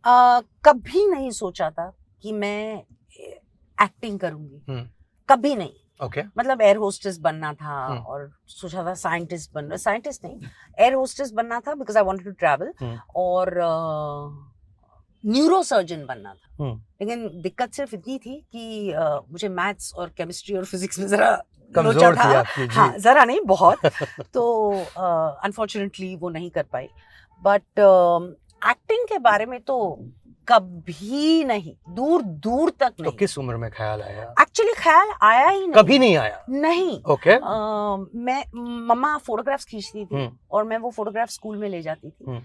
कभी नहीं सोचा था कि मैं एक्टिंग करूंगी, कभी नहीं। ओके मतलब एयर होस्टेस बनना था और सोचा था साइंटिस्ट नहीं, एयर होस्टेस बनना था because I wanted to travel, और न्यूरो सर्जन बनना था। लेकिन दिक्कत सिर्फ इतनी थी कि मुझे मैथ्स और केमिस्ट्री और फिजिक्स में जरा कमजोर थी आपकी, हाँ जरा नहीं बहुत तो अनफॉर्चुनेटली वो नहीं कर पाई। बट एक्टिंग के बारे में तो कभी नहीं, दूर दूर तक नहीं। तो किस उम्र में ख्याल आया? एक्चुअली ख्याल आया ही नहीं, कभी नहीं आया? नहीं। ओके मैं मम्मा फोटोग्राफ्स खींचती थी और मैं वो फोटोग्राफ स्कूल में ले जाती थी।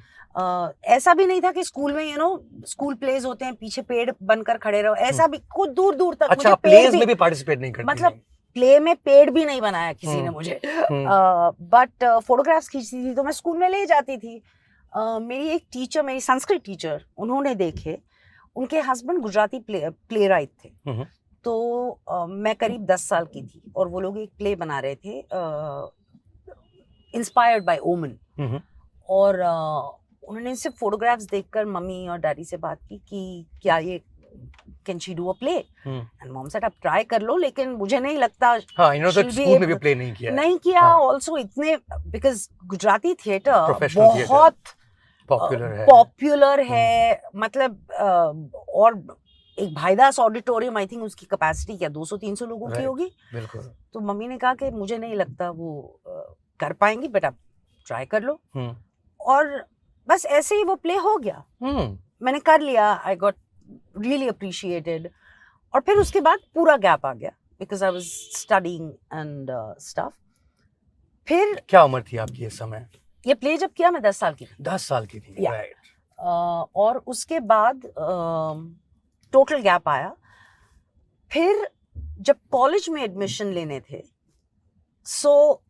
ऐसा भी नहीं था कि स्कूल में स्कूल प्लेज होते हैं, पीछे पेड़ बनकर खड़े रहो, ऐसा भी कुछ दूर दूर तक। अच्छा, प्लेज में भी पार्टिसिपेट नहीं करती? मतलब प्ले में पेड़ भी नहीं बनाया किसी ने मुझे, बट फोटोग्राफ्स खींचती थी तो मैं स्कूल में ले जाती थी। मेरी एक टीचर, मेरी संस्कृत टीचर, उन्होंने देखे, उनके हस्बैंड गुजराती प्ले राइट थे। तो मैं करीब 10 साल की थी और वो लोग एक प्ले बना रहे थे इंस्पायर्ड बाय ओमन, और उन्होंने सिर्फ फोटोग्राफ्स देखकर मम्मी और डैडी से बात की कि क्या ये can she do a play, and mom said आप ट्राई कर लो, लेकिन मुझे नहीं लगता। हाँ, इन्होंने तो स्कूल में भी प्ले नहीं किया ऑल्सो इतने, बिकॉज गुजराती थिएटर बहुत पॉपुलर है। मतलब और एक भाईदास ऑडिटोरियम, आई थिंक उसकी कैपेसिटी क्या 200-300 लोगों की होगी। बिल्कुल। तो मम्मी ने कहा कि मुझे नहीं लगता वो कर पाएंगी, बट आप ट्राई कर लो। और बस ऐसे ही वो प्ले हो गया। मैंने कर लिया, आई गॉट रियली अप्रिशिएटेड। और फिर उसके बाद पूरा गैप आ गया because I was studying and stuff. फिर क्या उम्र थी आपकी इस समय? ये प्ले जब किया मैं 10 साल की थी। 10 साल की थी, राइट। और उसके बाद टोटल गैप आया। फिर जब कॉलेज में एडमिशन लेने थे, so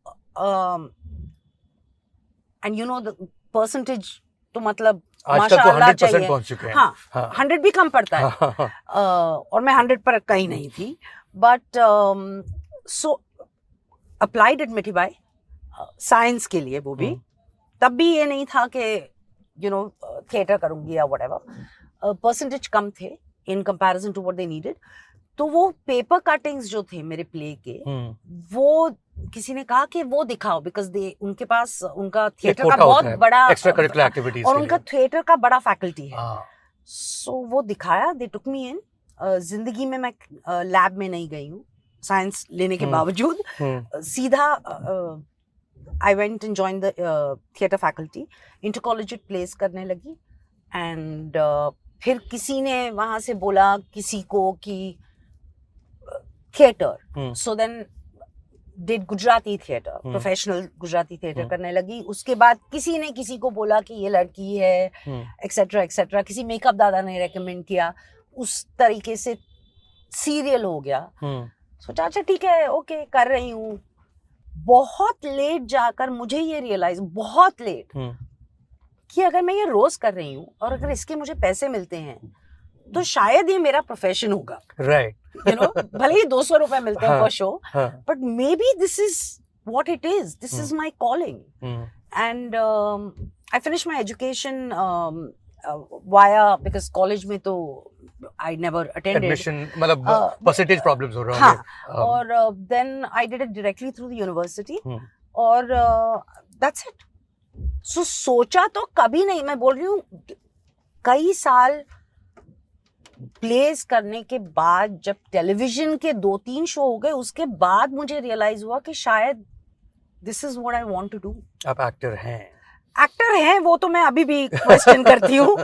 and you know the percentage तो मतलब माशाअल्लाह 100% पहुंच चुके हैं। हाँ 100 भी कम पड़ता है। और मैं 100 पर कहीं नहीं थी, but so applied at Mithibai science के लिए, वो भी तब भी ये नहीं था कि थिएटर करूंगी या व्हाटएवर। परसेंटेज कम थे in comparison to what they needed. तो वो पेपर कटिंग्स जो थे मेरे प्ले के, वो किसी ने कहा कि वो दिखाओ, बिकॉज उनके पास उनका थिएटर का बहुत बड़ा एक्स्ट्रा करिकुलर एक्टिविटीज और उनका थिएटर का बड़ा फैकल्टी है। सो वो दिखाया, दे टुक मी इन। जिंदगी में मैं लैब में नहीं गई हूँ साइंस लेने के बावजूद। सीधा I went and join the theatre faculty, inter collegiate place करने लगी। एंड फिर किसी ने वहां से बोला किसी को कि theatre, so then did Gujarati theatre, professional Gujarati theatre करने लगी। उसके बाद किसी ने किसी को बोला कि ये लड़की है, एक्सेट्रा एक्सेट्रा। किसी मेकअप दादा ने रेकमेंड किया, उस तरीके से सीरियल हो गया। सोचा अच्छा ठीक है, ओके कर रही हूँ। बहुत लेट जाकर मुझे ये रियलाइज, बहुत लेट, कि अगर मैं ये रोज कर रही हूँ और अगर इसके मुझे पैसे मिलते हैं तो शायद ये मेरा प्रोफेशन होगा, राइट। भले ही 200 रुपए मिलते हैं पर show, but maybe this is what it is, this is my calling. And I finish my education via, because college में तो आई नेवर अटेंडेड, एडमिशन मतलब परसेंटेज प्रॉब्लम्स हो रहा है। और then I did it directly through the university, और that's it. So सोचा तो कभी नहीं, मैं बोल रही हूँ कई साल प्लेस करने के बाद, जब टेलीविजन के 2-3 शो हो गए, उसके बाद मुझे रियलाइज हुआ कि शायद this is what I want to do. आप एक्टर हैं? एक्टर हैं वो तो मैं अभी भी क्वेश्चन करती हूँ।